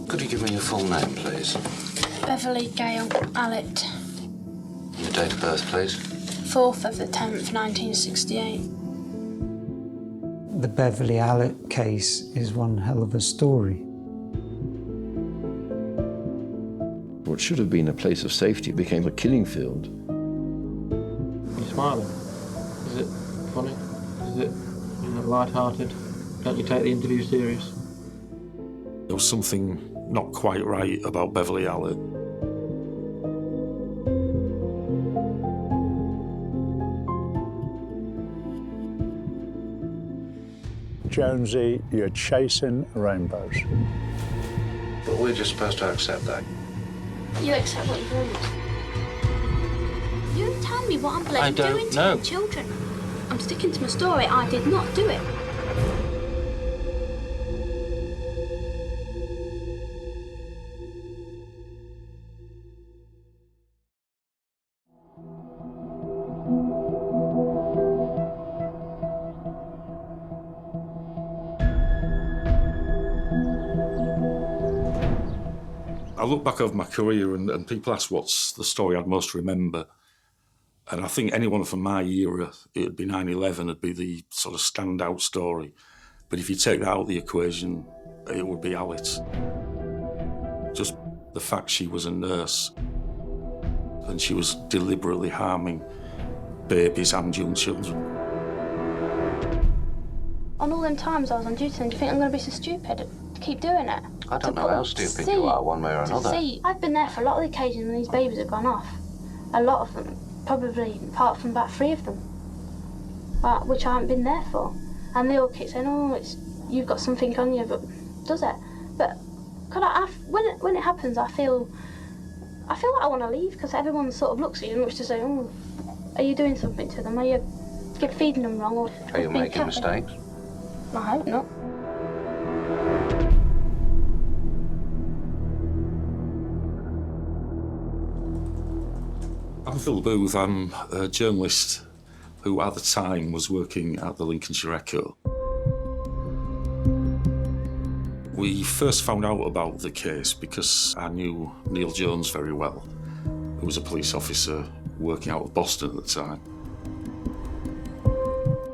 Could you give me your full name, please? Beverley Allitt. Your date of birth, please? 4th of the 10th, 1968. The Beverley Allitt case is one hell of a story. What should have been a place of safety became a killing field. You're smiling. Is it funny? Is it light-hearted? Don't you take the interview serious? There was something not quite right about Beverley Allitt. Jonesy, you're chasing rainbows. But we're just supposed to accept that. You accept what you want. You tell me what I'm bloody doing to your children. I'm sticking to my story. I did not do it. I look back over my career and people ask what's the story I'd most remember. And I think anyone from my era, it'd be 9/11, it'd be the sort of standout story. But if you take that out of the equation, it would be Allitt. Just the fact she was a nurse and she was deliberately harming babies and young children. On all them times I was on duty, and do you think I'm going to be so stupid to keep doing it? I don't know how stupid you are, one way or another. See, I've been there for a lot of the occasions when these babies have gone off. A lot of them, probably apart from about 3 of them, which I haven't been there for. And they all keep saying, "Oh, you've got something on you," but does it? But when it happens, I feel like I want to leave, because everyone sort of looks at you and looks to say, "Oh, are you doing something to them? Are you feeding them wrong?" Or are you making mistakes? I hope not. I'm Phil Booth. I'm a journalist who at the time was working at the Lincolnshire Echo. We first found out about the case because I knew Neil Jones very well, who was a police officer working out of Boston at the time.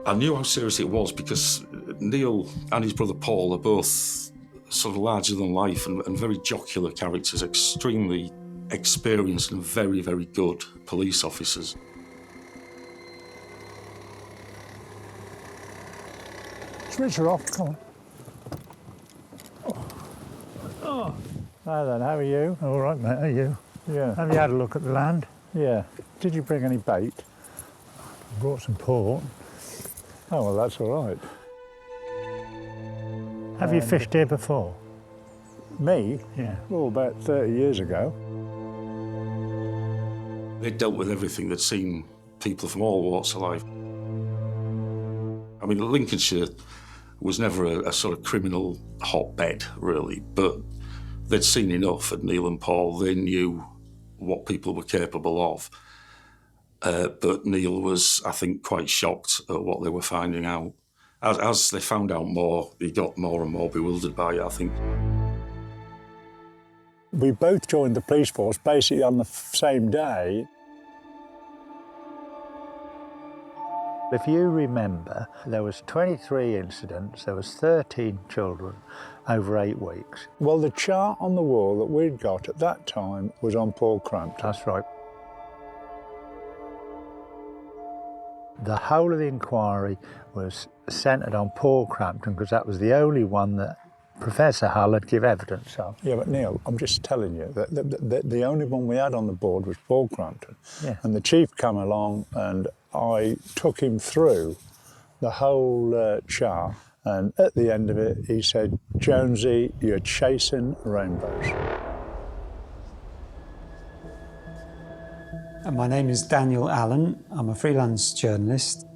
I knew how serious it was because Neil and his brother Paul are both sort of larger than life and very jocular characters, extremely experienced and very, very good police officers. Switch her off, come on. Oh. Hi then, how are you? All right, mate, how are you? Yeah. Have you had a look at the land? Yeah. Did you bring any bait? I brought some port. Oh, well, that's all right. Have you fished here before? Me? Yeah. Oh, about 30 years ago. They'd dealt with everything. They'd seen people from all walks of life. I mean, Lincolnshire was never a sort of criminal hotbed, really, but they'd seen enough at Neil and Paul. They knew what people were capable of. But Neil was, I think, quite shocked at what they were finding out. As they found out more, he got more and more bewildered by it, I think. We both joined the police force basically on the same day. If you remember, there was 23 incidents, there was 13 children over 8 weeks. Well, the chart on the wall that we'd got at that time was on Paul Crampton. That's right. The whole of the inquiry was centred on Paul Crampton because that was the only one that Professor Hull had give evidence of. Yeah, but Neil, I'm just telling you that the only one we had on the board was Paul Crampton. Yeah. And the chief came along and I took him through the whole chart, and at the end of it he said, "Jonesy, you're chasing rainbows." My name is Daniel Allen. I'm a freelance journalist.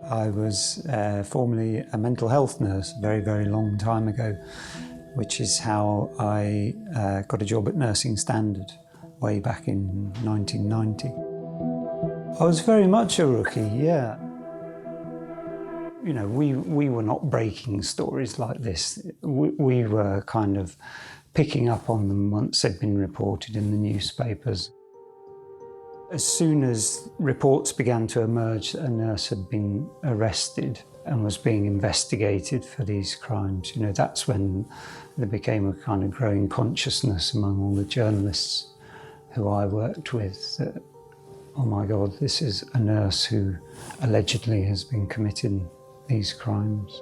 I was formerly a mental health nurse a very, very long time ago, which is how I got a job at Nursing Standard way back in 1990. I was very much a rookie, yeah. You know, we were not breaking stories like this. We were kind of picking up on them once they'd been reported in the newspapers. As soon as reports began to emerge that a nurse had been arrested and was being investigated for these crimes, you know, that's when there became a kind of growing consciousness among all the journalists who I worked with that, oh my God, this is a nurse who allegedly has been committing these crimes.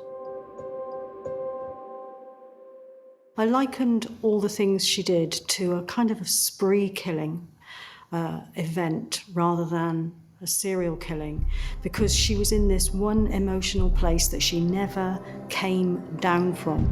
I likened all the things she did to a kind of a spree killing event rather than a serial killing, because she was in this one emotional place that she never came down from.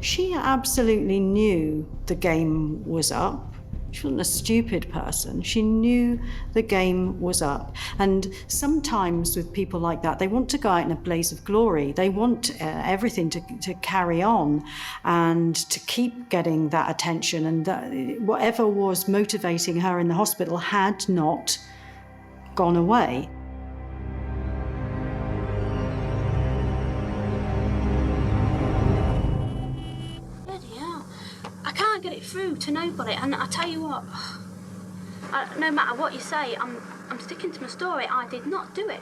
She absolutely knew the game was up. She wasn't a stupid person. She knew the game was up. And sometimes with people like that, they want to go out in a blaze of glory. They want everything to carry on and to keep getting that attention. And that whatever was motivating her in the hospital had not gone away. Get it through to nobody, and I tell you what, no matter what you say, I'm sticking to my story. I did not do it,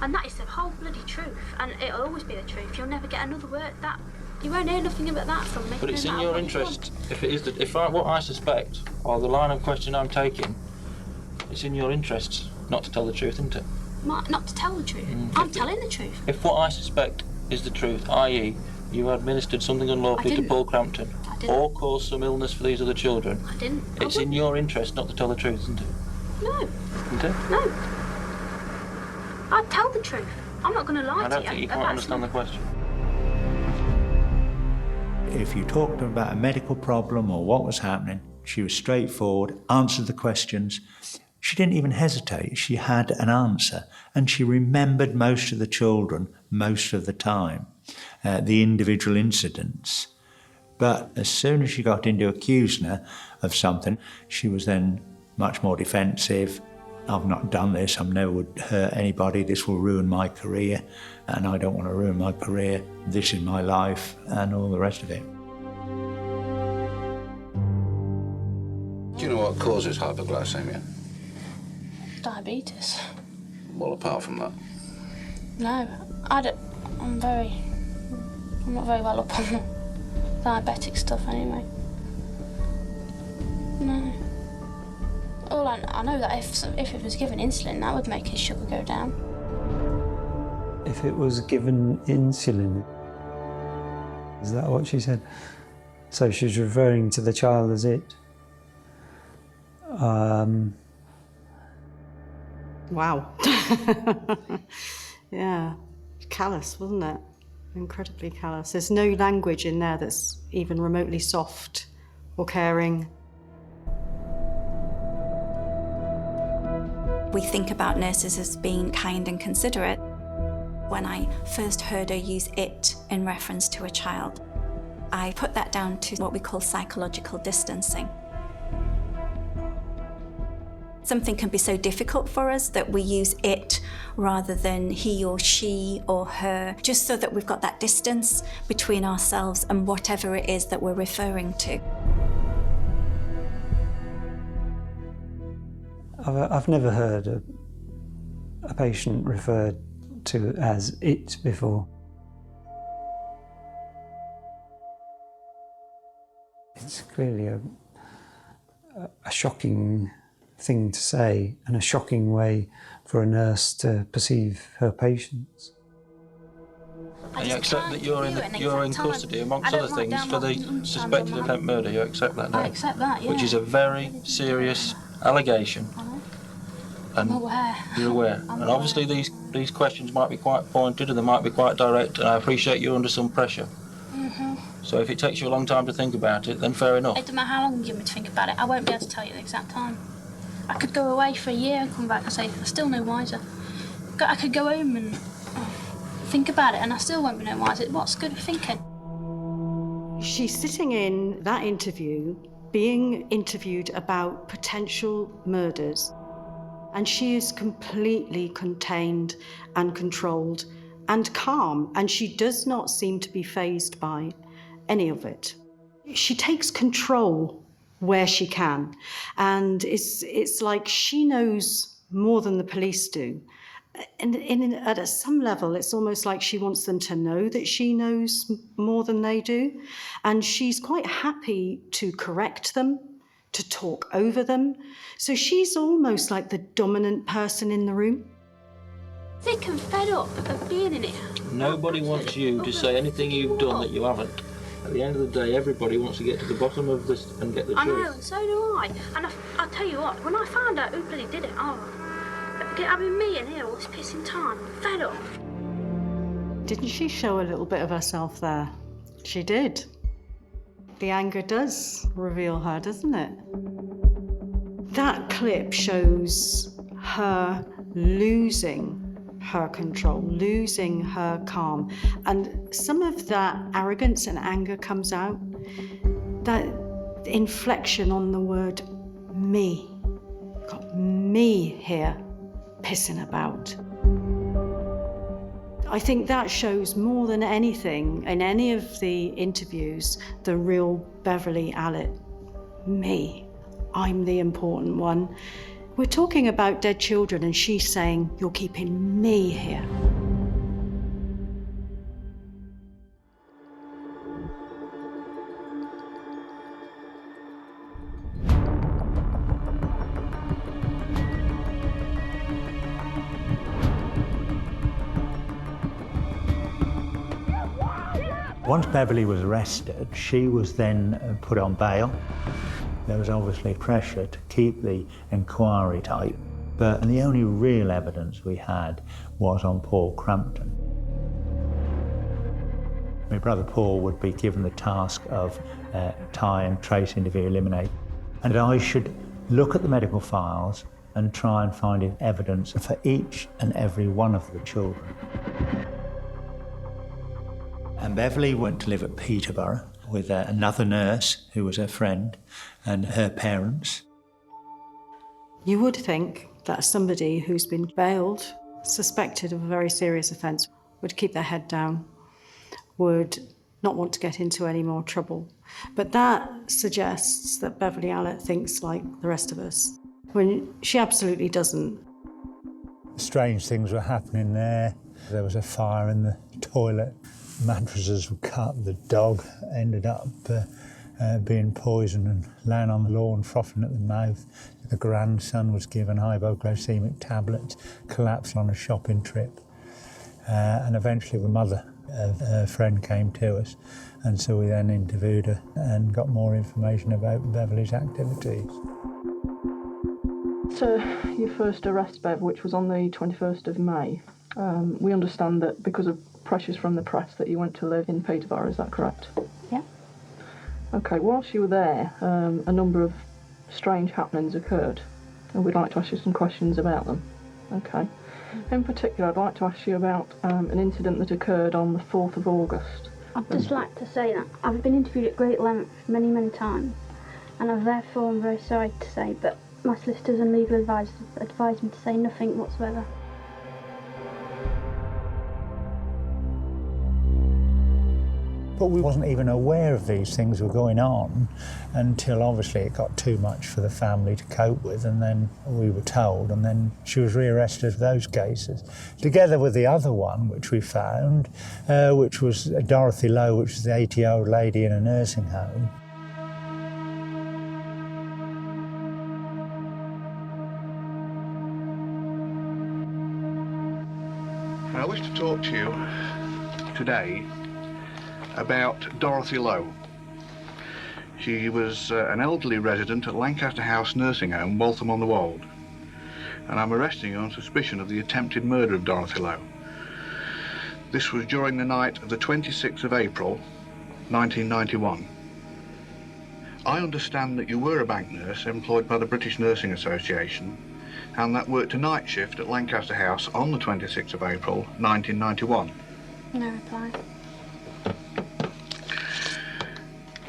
and that is the whole bloody truth, and it'll always be the truth. You'll never get another word that you won't hear nothing about that from me. But it's in your interest. If it is what I suspect, or the line of question I'm taking, it's in your interest not to tell the truth, isn't it? Not to tell the truth. I'm telling the truth. If what I suspect is the truth, i.e., you administered something unlawfully to Paul Crampton, or caused some illness for these other children, I didn't. It's in your interest not to tell the truth, isn't it? No. Isn't it? No. I'd tell the truth. I'm not going to lie to you. I don't think you quite understand the question. If you talked to her about a medical problem or what was happening, she was straightforward, answered the questions. She didn't even hesitate. She had an answer, and she remembered most of the children most of the time, the individual incidents. But as soon as she got into accusing her of something, she was then much more defensive. I've not done this, I never would hurt anybody, this will ruin my career, and I don't want to ruin my career, this is my life, and all the rest of it. Do you know what causes hypoglycemia? Diabetes. Well, apart from that. No, I don't. I'm not very well up on the diabetic stuff anyway. No. All I know that if it was given insulin, that would make his sugar go down. If it was given insulin, is that what she said? So she's referring to the child as it. Wow. Yeah, callous, wasn't it? Incredibly callous. There's no language in there that's even remotely soft or caring. We think about nurses as being kind and considerate. When I first heard her use it in reference to a child, I put that down to what we call psychological distancing. Something can be so difficult for us that we use it rather than he or she or her, just so that we've got that distance between ourselves and whatever it is that we're referring to. I've never heard a patient referred to as it before. It's clearly a shocking thing to say and a shocking way for a nurse to perceive her patients. And you accept that you're in custody, amongst other things, for the suspected attempt murder. You accept that now? I accept that, yeah. Which is a very serious allegation. I'm aware. You're aware. And obviously these questions might be quite pointed and they might be quite direct, and I appreciate you're under some pressure. So if it takes you a long time to think about it, then fair enough. It doesn't matter how long you give me to think about it, I won't be able to tell you the exact time. I could go away for a year and come back and say, I'm still no wiser. I could go home and think about it and I still won't be no wiser. What's good at thinking? She's sitting in that interview, being interviewed about potential murders. And she is completely contained and controlled and calm, and she does not seem to be fazed by any of it. She takes control where she can, and it's like she knows more than the police do. And at some level, it's almost like she wants them to know that she knows more than they do. And she's quite happy to correct them, to talk over them. So she's almost like the dominant person in the room. Sick and fed up of being in here. Nobody wants you to say anything you've done that you haven't. At the end of the day, everybody wants to get to the bottom of this and get the truth. I know, and so do I. And I'll tell you what, when I found out who bloody did it, having me in here all this pissing time, I'm fed up. Didn't she show a little bit of herself there? She did. The anger does reveal her, doesn't it? That clip shows her losing her control, losing her calm. And some of that arrogance and anger comes out. That inflection on the word me. Got me here pissing about. I think that shows more than anything in any of the interviews the real Beverley Allitt. Me. I'm the important one. We're talking about dead children and she's saying, you're keeping me here. Once Beverley was arrested, she was then put on bail. There was obviously pressure to keep the inquiry tight, but the only real evidence we had was on Paul Crampton. My brother Paul would be given the task of tie and trace, interview, eliminate, and I should look at the medical files and try and find evidence for each and every one of the children. And Beverley went to live at Peterborough with another nurse who was her friend and her parents. You would think that somebody who's been bailed, suspected of a very serious offence, would keep their head down, would not want to get into any more trouble. But that suggests that Beverley Allitt thinks like the rest of us, when she absolutely doesn't. Strange things were happening there. There was a fire in the toilet. Mattresses were cut. The dog ended up being poisoned and laying on the lawn, frothing at the mouth. The grandson was given hypoglycemic tablets, collapsed on a shopping trip. And eventually the mother of her friend came to us, and so we then interviewed her and got more information about Beverley's activities. So your first arrest, Bev, which was on the 21st of May, we understand that because of pressures from the press that you went to live in Peterborough, is that correct? Yeah. Okay, whilst you were there, a number of strange happenings occurred, and we'd like to ask you some questions about them. Okay. In particular, I'd like to ask you about an incident that occurred on the 4th of August. I'd just like to say that I've been interviewed at great length many, many times, and I'm therefore very sorry to say, but my solicitors and legal advisors advised me to say nothing whatsoever. But we wasn't even aware of these things were going on until obviously it got too much for the family to cope with, and then we were told, and then she was rearrested for those cases. Together with the other one, which we found, which was Dorothy Lowe, which was the 80-year-old lady in a nursing home. I wish to talk to you today about Dorothy Lowe. She was an elderly resident at Lancaster House Nursing Home, Waltham-on-the-Wold, and I'm arresting you on suspicion of the attempted murder of Dorothy Lowe. This was during the night of the 26th of April, 1991. I understand that you were a bank nurse employed by the British Nursing Association, and that worked a night shift at Lancaster House on the 26th of April, 1991. No reply.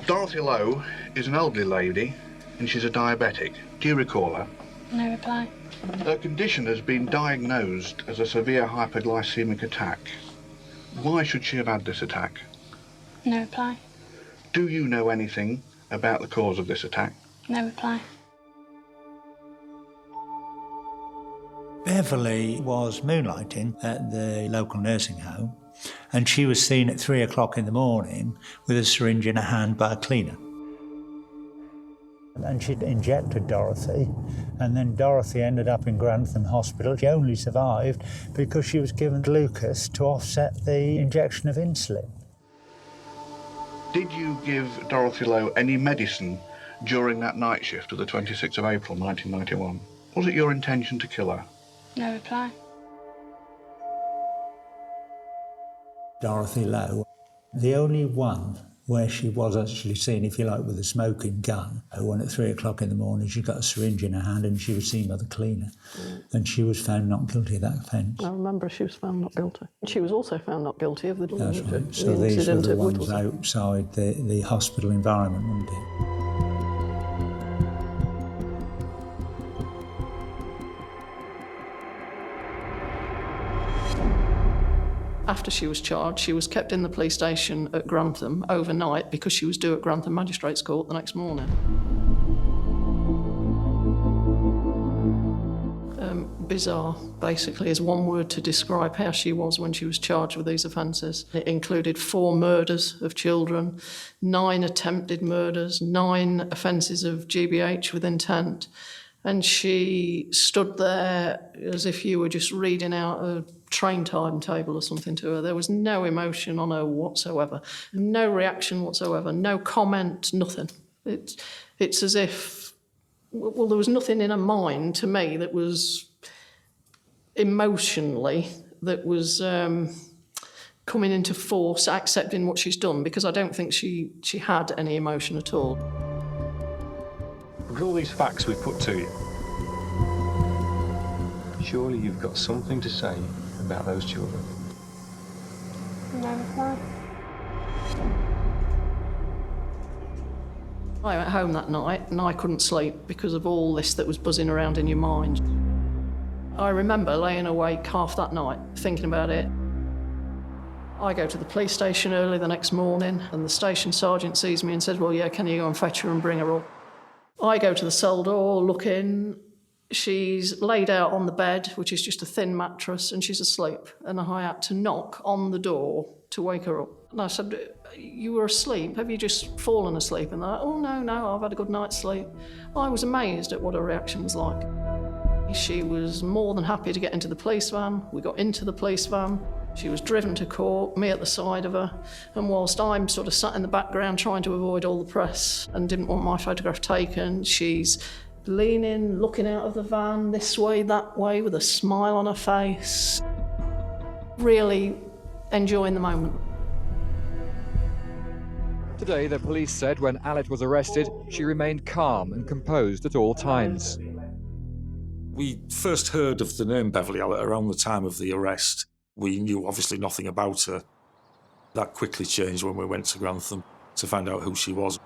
Dorothy Lowe is an elderly lady, and she's a diabetic. Do you recall her? No reply. Her condition has been diagnosed as a severe hypoglycemic attack. Why should she have had this attack? No reply. Do you know anything about the cause of this attack? No reply. Beverley was moonlighting at the local nursing home, and she was seen at 3 o'clock in the morning with a syringe in her hand by a cleaner. And she'd injected Dorothy, and then Dorothy ended up in Grantham Hospital. She only survived because she was given glucose to offset the injection of insulin. Did you give Dorothy Lowe any medicine during that night shift of the 26th of April 1991? Was it your intention to kill her? No reply. Dorothy Lowe, the only one where she was actually seen, if you like, with a smoking gun. When at 3 o'clock in the morning she got a syringe in her hand and she was seen by the cleaner. And she was found not guilty of that offence. I remember she was found not guilty. She was also found not guilty of the That's right. So these were the ones outside the hospital environment, weren't it? After she was charged, she was kept in the police station at Grantham overnight because she was due at Grantham Magistrates Court the next morning. Bizarre, basically, is one word to describe how she was when she was charged with these offences. It included 4 murders of children, 9 attempted murders, 9 offences of GBH with intent, and she stood there as if you were just reading out a train timetable or something to her. There was no emotion on her whatsoever, no reaction whatsoever, no comment, nothing. It's as if, well, there was nothing in her mind to me that was emotionally, that was coming into force, accepting what she's done, because I don't think she had any emotion at all. With all these facts we put to you, surely you've got something to say about those children. No reply. I went home that night and I couldn't sleep because of all this that was buzzing around in your mind. I remember laying awake half that night thinking about it. I go to the police station early the next morning and the station sergeant sees me and says, well, yeah, can you go and fetch her and bring her up? I go to the cell door, look in. She's laid out on the bed, which is just a thin mattress, and she's asleep. And I had to knock on the door to wake her up. And I said, you were asleep? Have you just fallen asleep? And they're like, oh, no, I've had a good night's sleep. I was amazed at what her reaction was like. She was more than happy to get into the police van. We got into the police van. She was driven to court, me at the side of her. And whilst I'm sort of sat in the background trying to avoid all the press and didn't want my photograph taken, she's leaning, looking out of the van this way, that way, with a smile on her face. Really enjoying the moment. Today, the police said when Allitt was arrested, she remained calm and composed at all times. We first heard of the name Beverley Allitt around the time of the arrest. We knew obviously nothing about her. That quickly changed when we went to Grantham to find out who she was.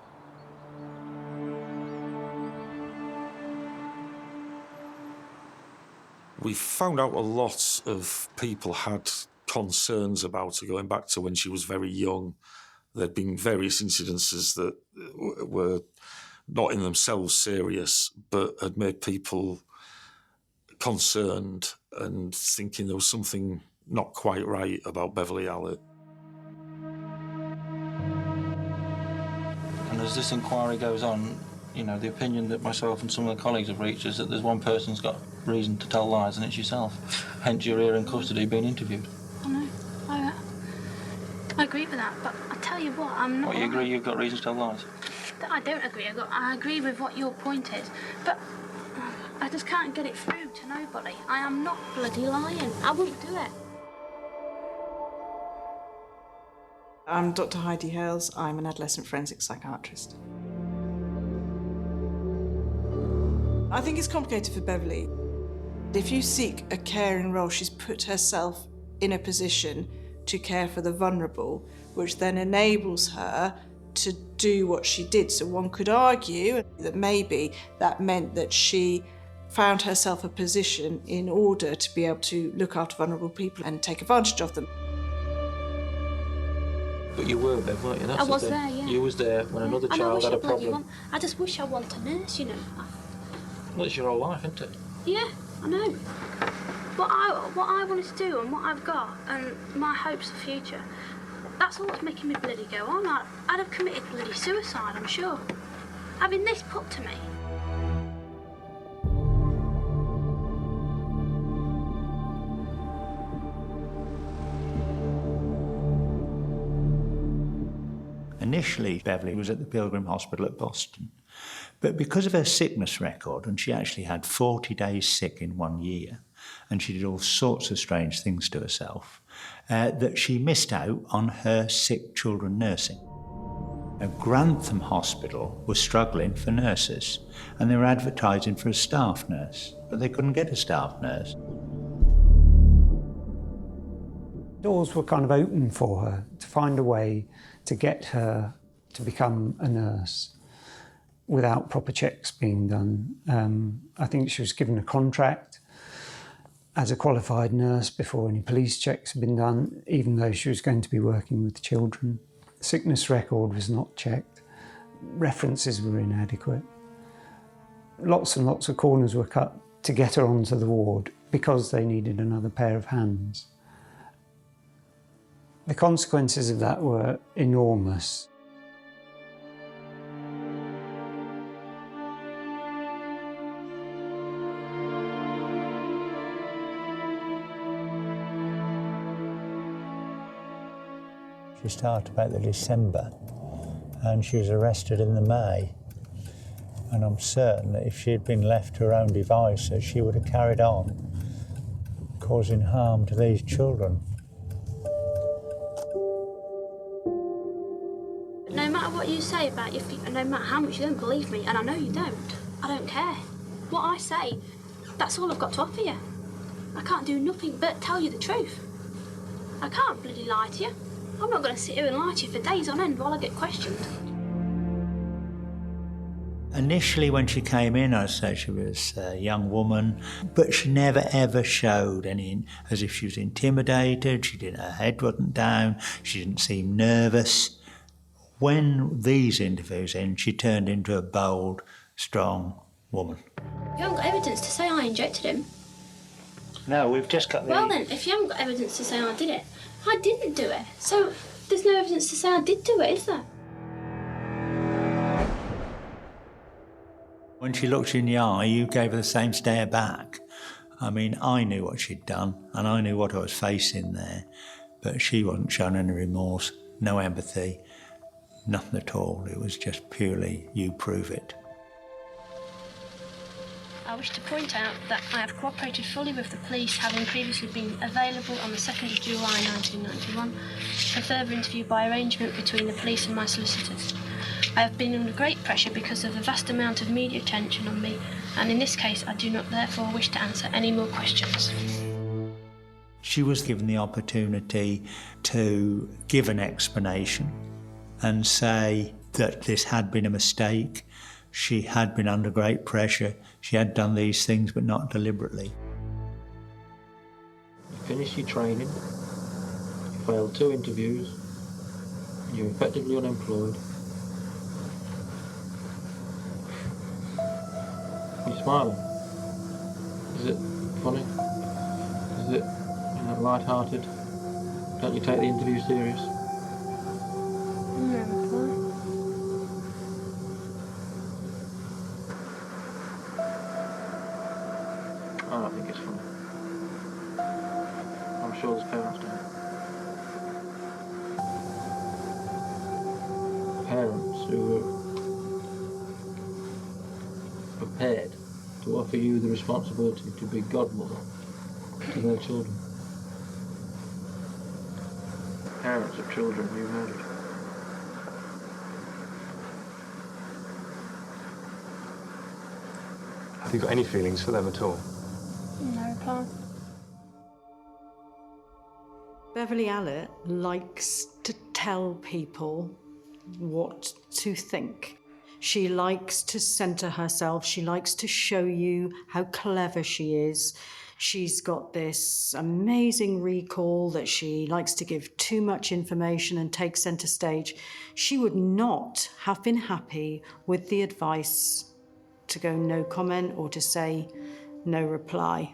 We found out a lot of people had concerns about her going back to when she was very young. There'd been various incidences that were not in themselves serious, but had made people concerned and thinking there was something not quite right about Beverley Allitt. And as this inquiry goes on, you know, the opinion that myself and some of the colleagues have reached is that there's one person's got reason to tell lies, and it's yourself. Hence, you're here in custody being interviewed. I know. I agree with that, but I tell you what, I'm not... What, you agree you've got reason to tell lies? I don't agree. I agree with what your point is, but I just can't get it through to nobody. I am not bloody lying. I wouldn't do it. I'm Dr. Heidi Hales. I'm an adolescent forensic psychiatrist. I think it's complicated for Beverley. If you seek a caring role, she's put herself in a position to care for the vulnerable, which then enables her to do what she did. So one could argue that maybe that meant that she found herself a position in order to be able to look after vulnerable people and take advantage of them. But you were, Bev, weren't you? That's I was the thing. there, yeah. You was there when another And child had a bloody problem. I just wish I wanted a nurse, you know. Well, it's your whole life, isn't it? Yeah, I know. What I wanted to do and what I've got and my hopes for the future, that's all that's making me bloody go on. I'd have committed bloody suicide, I'm sure. Having this put to me. Initially, Beverley was at the Pilgrim Hospital at Boston. But because of her sickness record, and she actually had 40 days sick in 1 year, and she did all sorts of strange things to herself, that she missed out on her sick children nursing. Now, Grantham Hospital was struggling for nurses, and they were advertising for a staff nurse, but they couldn't get a staff nurse. Doors were kind of open for her to find a way to get her to become a nurse without proper checks being done. I think she was given a contract as a qualified nurse before any police checks had been done, even though she was going to be working with children. The sickness record was not checked. References were inadequate. Lots and lots of corners were cut to get her onto the ward because they needed another pair of hands. The consequences of that were enormous. She started about the December and she was arrested in the May. And I'm certain that if she had been left to her own devices, she would have carried on, causing harm to these children. No matter what you say about no matter how much you don't believe me, and I know you don't, I don't care. What I say, that's all I've got to offer you. I can't do nothing but tell you the truth. I can't bloody lie to you. I'm not going to sit here and lie to you for days on end while I get questioned. Initially, when she came in, I'd say she was a young woman, but she never ever showed any, as if she was intimidated. Her head wasn't down. She didn't seem nervous. When these interviews end, she turned into a bold, strong woman. You haven't got evidence to say I injected him. No, we've just got the... Well then, if you haven't got evidence to say I did it, I didn't do it. So there's no evidence to say I did do it, is there? When she looked you in the eye, you gave her the same stare back. I mean, I knew what she'd done, and I knew what I was facing there, but she wasn't showing any remorse, no empathy, nothing at all. It was just purely, you prove it. I wish to point out that I have cooperated fully with the police, having previously been available on the 2nd of July 1991 for further interview by arrangement between the police and my solicitors. I have been under great pressure because of the vast amount of media attention on me, and in this case I do not therefore wish to answer any more questions. She was given the opportunity to give an explanation and say that this had been a mistake. She had been under great pressure. She had done these things, but not deliberately. You finished your training, you failed 2 interviews, you're effectively unemployed. You're smiling. Is it funny? Is it light-hearted? Don't you take the interview serious? I don't think it's funny. I'm sure there's parents don't. Parents who are prepared to offer you the responsibility to be godmother to their children. Parents of children you murdered. Have you got any feelings for them at all? No reply. Beverley Allitt likes to tell people what to think. She likes to centre herself. She likes to show you how clever she is. She's got this amazing recall that she likes to give too much information and take centre stage. She would not have been happy with the advice to go no comment or to say no reply.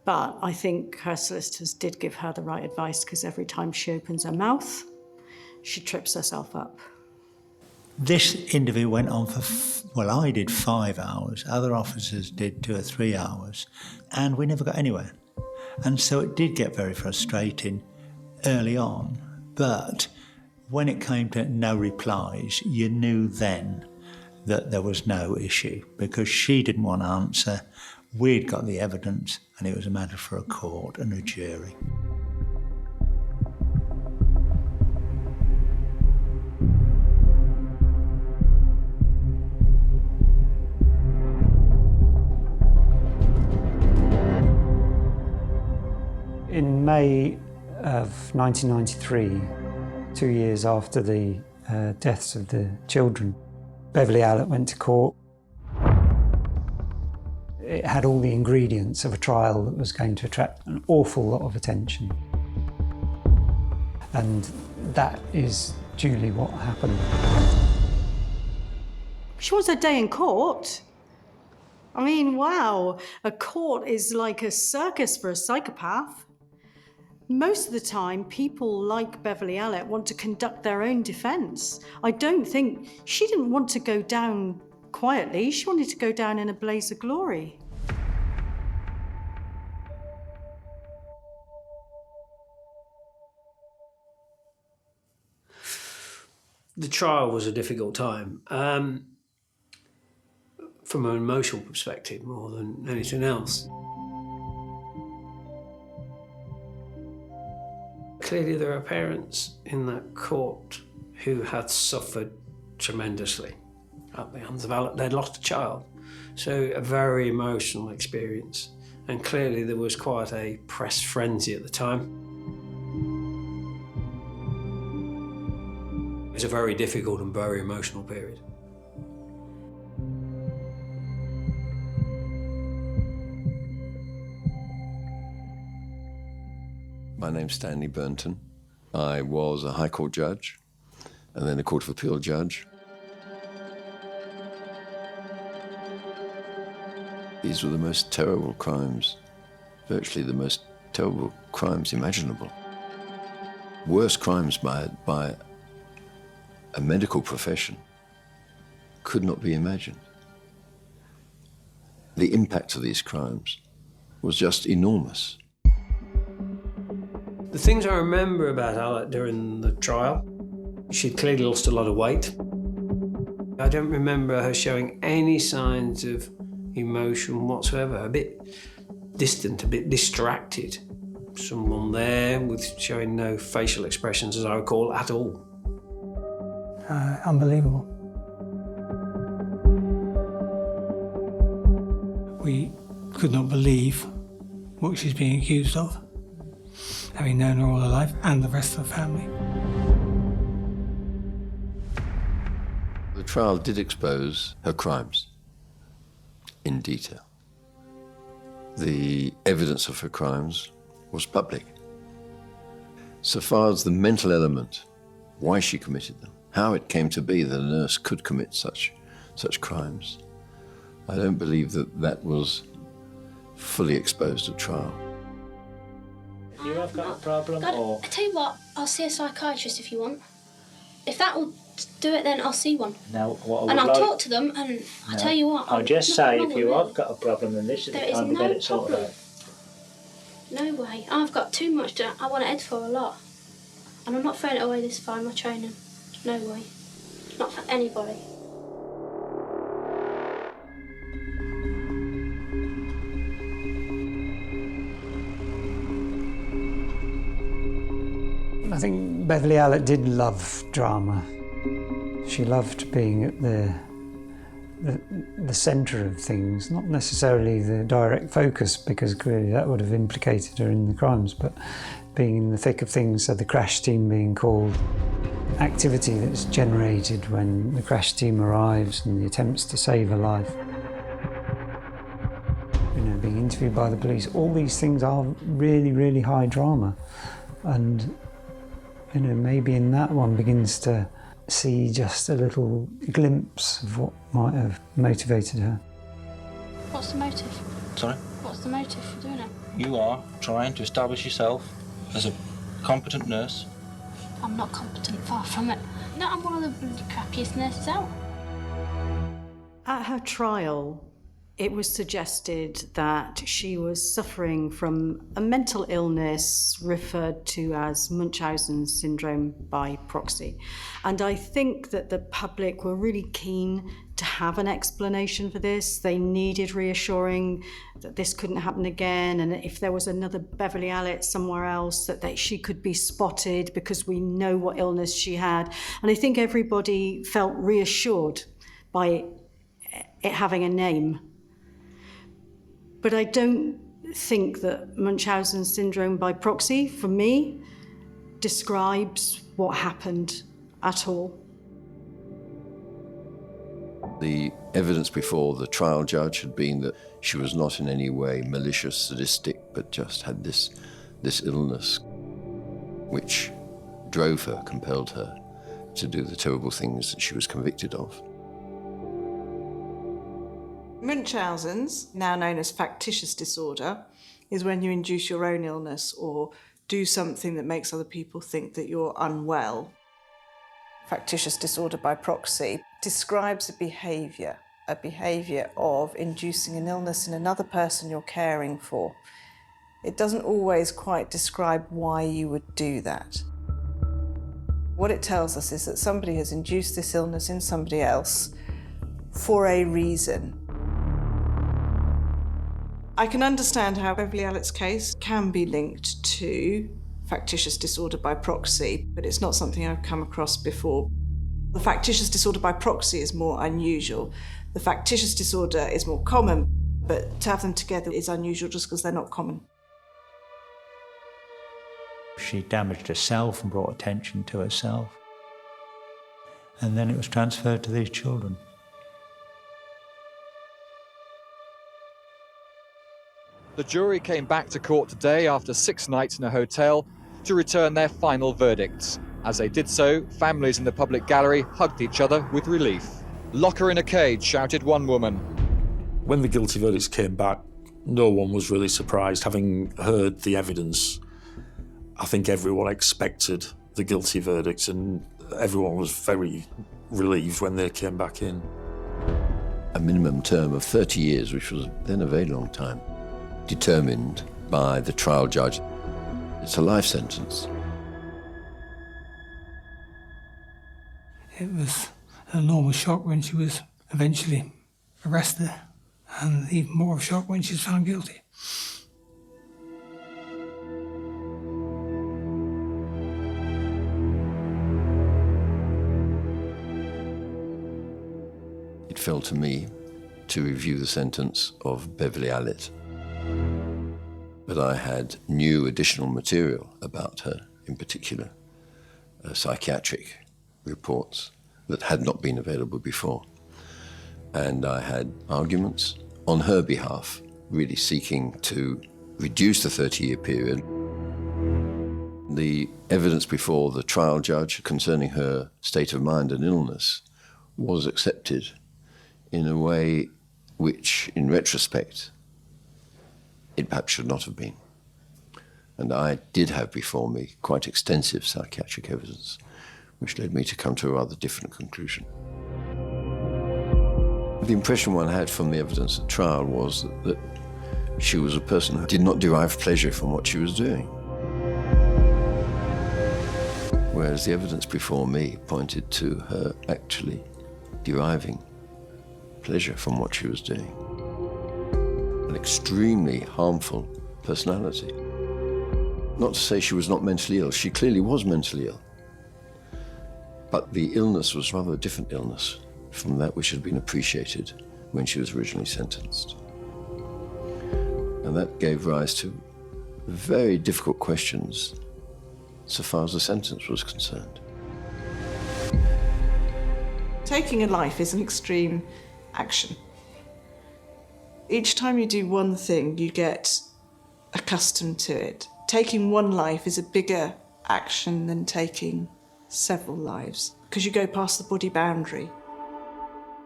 But I think her solicitors did give her the right advice, because every time she opens her mouth, she trips herself up. This interview went on for, well, I did 5 hours, other officers did 2 or 3 hours, and we never got anywhere. And so it did get very frustrating early on, but when it came to no replies, you knew then that there was no issue, because she didn't want to answer, we'd got the evidence, and it was a matter for a court and a jury. In May of 1993, 2 years after the deaths of the children, Beverley Allitt went to court. It had all the ingredients of a trial that was going to attract an awful lot of attention. And that is duly what happened. She wants a day in court. I mean, wow, a court is like a circus for a psychopath. Most of the time, people like Beverley Allitt want to conduct their own defence. I don't think she didn't want to go down quietly. She wanted to go down in a blaze of glory. The trial was a difficult time, from an emotional perspective more than anything else. Clearly there are parents in that court who had suffered tremendously at the hands of Allitt. They'd lost a child, so a very emotional experience. And clearly there was quite a press frenzy at the time. It was a very difficult and very emotional period. My name's Stanley Burnton. I was a High Court judge and then a Court of Appeal judge. These were the most terrible crimes, virtually the most terrible crimes imaginable. Worse crimes by a medical profession could not be imagined. The impact of these crimes was just enormous. The things I remember about Allitt during the trial, she'd clearly lost a lot of weight. I don't remember her showing any signs of emotion whatsoever, a bit distant, a bit distracted. Someone there with showing no facial expressions, as I recall, at all. Unbelievable. We could not believe what she's being accused of, having known her all her life and the rest of the family. The trial did expose her crimes in detail. The evidence of her crimes was public. So far as the mental element, why she committed them, how it came to be that a nurse could commit such crimes, I don't believe that was fully exposed at trial. You have got a problem, or...? I tell you what, I'll see a psychiatrist if you want. If that will do it, then I'll see one. Now, what I would and I'll like... talk to them, and I tell you what... I'll just say, if you have got a problem, then this is the time to get it sorted out. No way. I've got too much to... I want to head for a lot. And I'm not throwing it away this far in my training. No way. Not for anybody. I think Beverley Allitt did love drama. She loved being at the centre of things, not necessarily the direct focus, because clearly that would have implicated her in the crimes, but being in the thick of things, so the crash team being called, activity that's generated when the crash team arrives and the attempts to save her life. You know, being interviewed by the police, all these things are really, really high drama. And, you know, maybe in that one begins to see just a little glimpse of what might have motivated her. What's the motive? Sorry? What's the motive for doing it? You are trying to establish yourself as a competent nurse. I'm not competent, far from it. No, I'm one of the crappiest nurses out. At her trial, it was suggested that she was suffering from a mental illness referred to as Munchausen syndrome by proxy. And I think that the public were really keen to have an explanation for this. They needed reassuring that this couldn't happen again, and if there was another Beverley Allitt somewhere else, that she could be spotted because we know what illness she had. And I think everybody felt reassured by it having a name. But I don't think that Munchausen syndrome by proxy, for me, describes what happened at all. The evidence before the trial judge had been that she was not in any way malicious, sadistic, but just had this illness which drove her, compelled her to do the terrible things that she was convicted of. Munchausen's, now known as factitious disorder, is when you induce your own illness or do something that makes other people think that you're unwell. Factitious disorder by proxy describes a behaviour of inducing an illness in another person you're caring for. It doesn't always quite describe why you would do that. What it tells us is that somebody has induced this illness in somebody else for a reason. I can understand how Beverley Allitt's case can be linked to factitious disorder by proxy, but it's not something I've come across before. The factitious disorder by proxy is more unusual. The factitious disorder is more common, but to have them together is unusual just because they're not common. She damaged herself and brought attention to herself. And then it was transferred to these children. The jury came back to court today after 6 nights in a hotel to return their final verdicts. As they did so, families in the public gallery hugged each other with relief. "Lock her in a cage," shouted one woman. When the guilty verdicts came back, no one was really surprised. Having heard the evidence, I think everyone expected the guilty verdicts, and everyone was very relieved when they came back in. A minimum term of 30 years, which was then a very long time, determined by the trial judge. It's a life sentence. It was an enormous shock when she was eventually arrested, and even more of a shock when she was found guilty. It fell to me to review the sentence of Beverley Allitt. But I had new additional material about her, in particular, psychiatric reports that had not been available before. And I had arguments on her behalf, really seeking to reduce the 30-year period. The evidence before the trial judge concerning her state of mind and illness was accepted in a way which, in retrospect, it perhaps should not have been. And I did have before me quite extensive psychiatric evidence, which led me to come to a rather different conclusion. The impression one had from the evidence at trial was that she was a person who did not derive pleasure from what she was doing. Whereas the evidence before me pointed to her actually deriving pleasure from what she was doing. An extremely harmful personality. Not to say she was not mentally ill, she clearly was mentally ill. But the illness was rather a different illness from that which had been appreciated when she was originally sentenced. And that gave rise to very difficult questions so far as the sentence was concerned. Taking a life is an extreme action. Each time you do one thing, you get accustomed to it. Taking one life is a bigger action than taking several lives, because you go past the body boundary.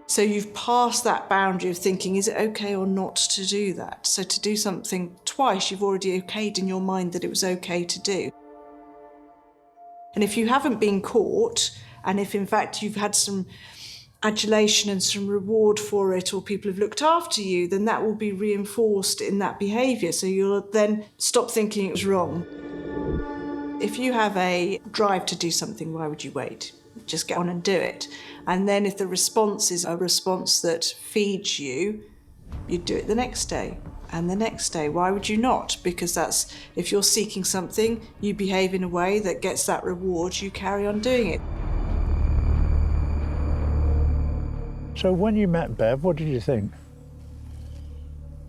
So you've passed that boundary of thinking, is it okay or not to do that? So to do something twice, you've already okayed in your mind that it was okay to do. And if you haven't been caught, and if in fact you've had some adulation and some reward for it, or people have looked after you, then that will be reinforced in that behaviour. So you'll then stop thinking it was wrong. If you have a drive to do something, why would you wait? Just get on and do it. And then if the response is a response that feeds you, you'd do it the next day and the next day. Why would you not? Because that's, if you're seeking something, you behave in a way that gets that reward, you carry on doing it. So when you met Bev, what did you think?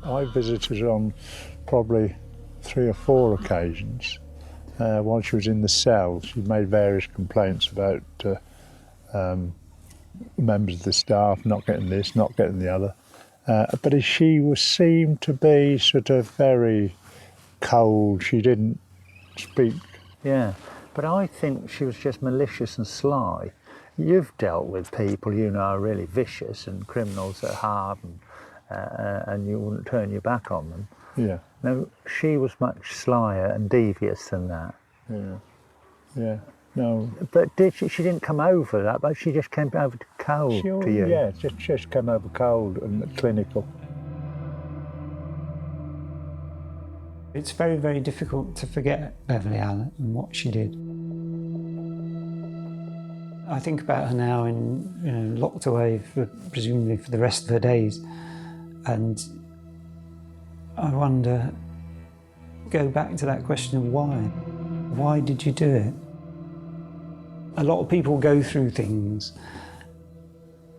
I visited her on probably 3 or 4 occasions. While she was in the cell, she made various complaints about members of the staff not getting this, not getting the other. But she seemed to be sort of very cold. She didn't speak. Yeah, but I think she was just malicious and sly. You've dealt with people you know are really vicious and criminals at heart, and you wouldn't turn your back on them. Yeah. No, she was much slyer and devious than that. Yeah. Yeah. No. But she didn't come over that, but she just came over cold to you. Yeah, just came over cold and clinical. It's very, very difficult to forget Beverley Allitt and what she did. I think about her now and locked away presumably for the rest of her days, and I wonder, go back to that question of why. Why did you do it? A lot of people go through things,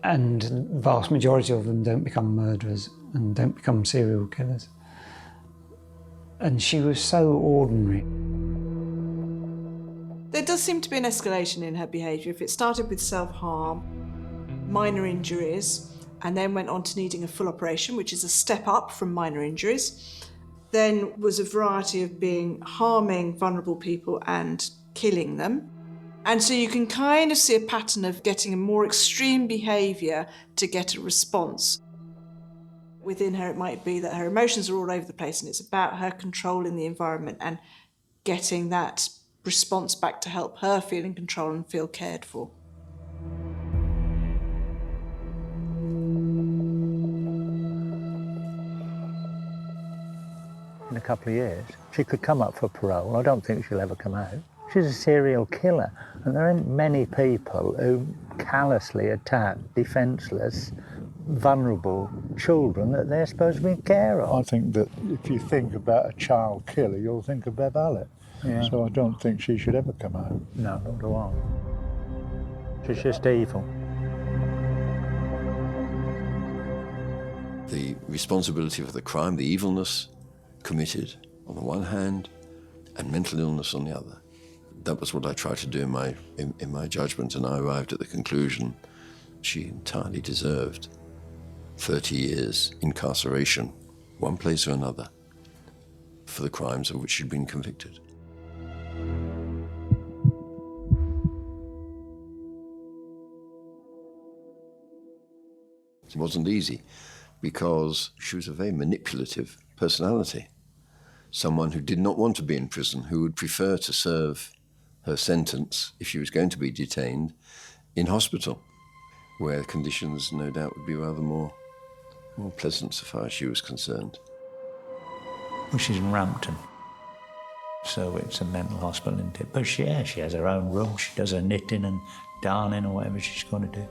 and the vast majority of them don't become murderers and don't become serial killers. And she was so ordinary. There does seem to be an escalation in her behaviour. If it started with self-harm, minor injuries, and then went on to needing a full operation, which is a step up from minor injuries, then was a variety of harming vulnerable people and killing them. And so you can kind of see a pattern of getting a more extreme behaviour to get a response. Within her, it might be that her emotions are all over the place, and it's about her controlling the environment and getting that response back to help her feel in control and feel cared for. In a couple of years, she could come up for parole. I don't think she'll ever come out. She's a serial killer, and there aren't many people who callously attack defenceless, vulnerable children that they're supposed to be in care of. I think that if you think about a child killer, you'll think of Bev Allitt. Yeah. So I don't think she should ever come out. No, not do I. She's just evil. The responsibility for the crime, the evilness committed on the one hand, and mental illness on the other. That was what I tried to do in my judgment, and I arrived at the conclusion she entirely deserved 30 years incarceration, one place or another, for the crimes of which she'd been convicted. It wasn't easy, because she was a very manipulative personality. Someone who did not want to be in prison, who would prefer to serve her sentence, if she was going to be detained, in hospital, where conditions no doubt would be rather more pleasant so far as she was concerned. Well, she's in Rampton, so it's a mental hospital, isn't it? But she has her own room. She does her knitting and darning or whatever she's going to do.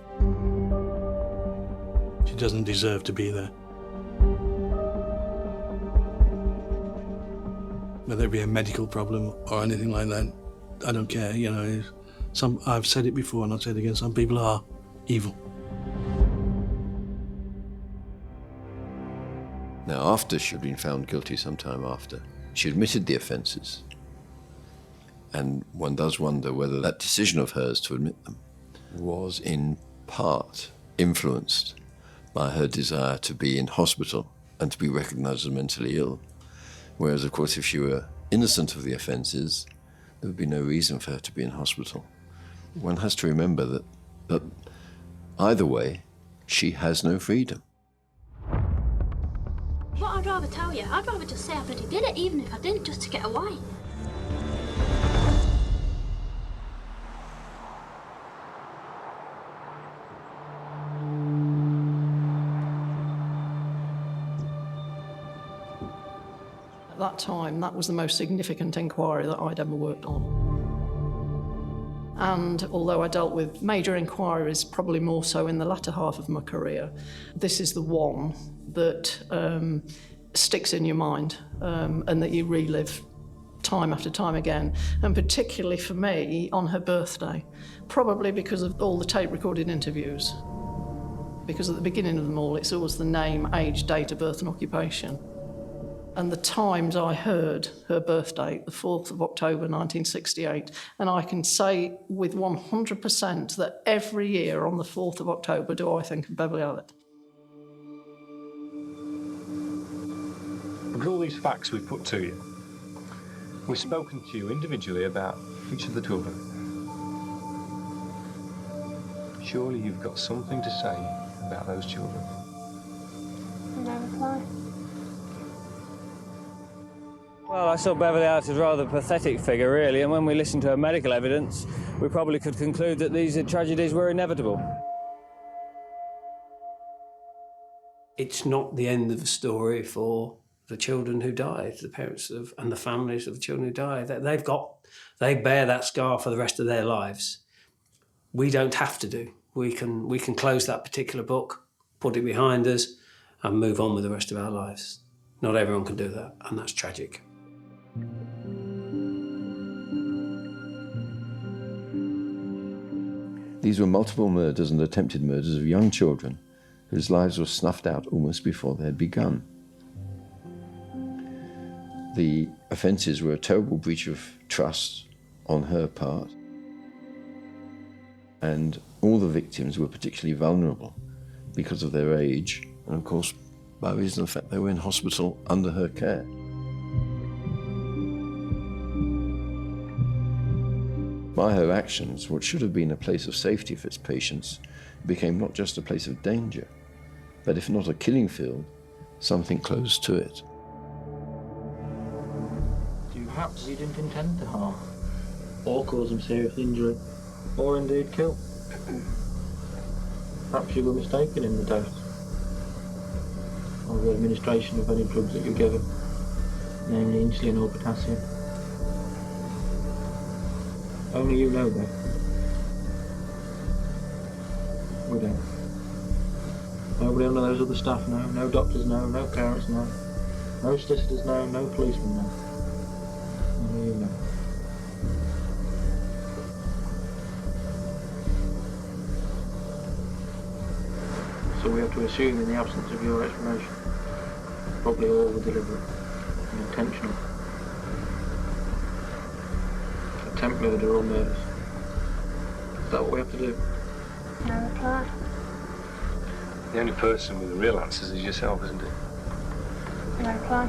She doesn't deserve to be there. Whether it be a medical problem or anything like that, I don't care, I've said it before and I'll say it again, some people are evil. Now, after she'd been found guilty, some time after, she admitted the offences. And one does wonder whether that decision of hers to admit them was in part influenced by her desire to be in hospital and to be recognised as mentally ill. Whereas, of course, if she were innocent of the offences, there would be no reason for her to be in hospital. One has to remember that either way, she has no freedom. What I'd rather tell you, I'd rather just say I bloody did it, even if I didn't, just to get away. At that time, that was the most significant inquiry that I'd ever worked on. And although I dealt with major inquiries, probably more so in the latter half of my career, this is the one that sticks in your mind and that you relive time after time again. And particularly for me, on her birthday, probably because of all the tape-recorded interviews. Because at the beginning of them all, it's always the name, age, date of birth and occupation. And the times I heard her birth date, the 4th of October 1968, and I can say with 100% that every year on the 4th of October do I think of Beverley Allitt. Look at all these facts we've put to you. We've spoken to you individually about each of the children. Surely you've got something to say about those children. No reply. Well, I saw Beverley Allitt as a rather pathetic figure, really, and when we listened to her medical evidence, we probably could conclude that these tragedies were inevitable. It's not the end of the story for the children who died, the parents of, and the families of the children who died. They bear that scar for the rest of their lives. We don't have to do. We can close that particular book, put it behind us, and move on with the rest of our lives. Not everyone can do that, and that's tragic. These were multiple murders and attempted murders of young children whose lives were snuffed out almost before they had begun. The offences were a terrible breach of trust on her part, and all the victims were particularly vulnerable because of their age and, of course, by reason of the fact they were in hospital under her care. By her actions, what should have been a place of safety for its patients became not just a place of danger, but if not a killing field, something close to it. Perhaps you didn't intend to harm, or cause them serious injury, or indeed kill. Perhaps you were mistaken in the dose, or the administration of any drugs that you're given, namely insulin or potassium. Only you know that. We don't. Nobody under those other staff know, no doctors know, no parents know, no solicitors know, no policemen know. Only you know. So we have to assume, in the absence of your explanation, probably all were deliberate and intentional. Attempt murder or murders. Is that what we have to do? No reply. The only person with the real answers is yourself, isn't it? No reply.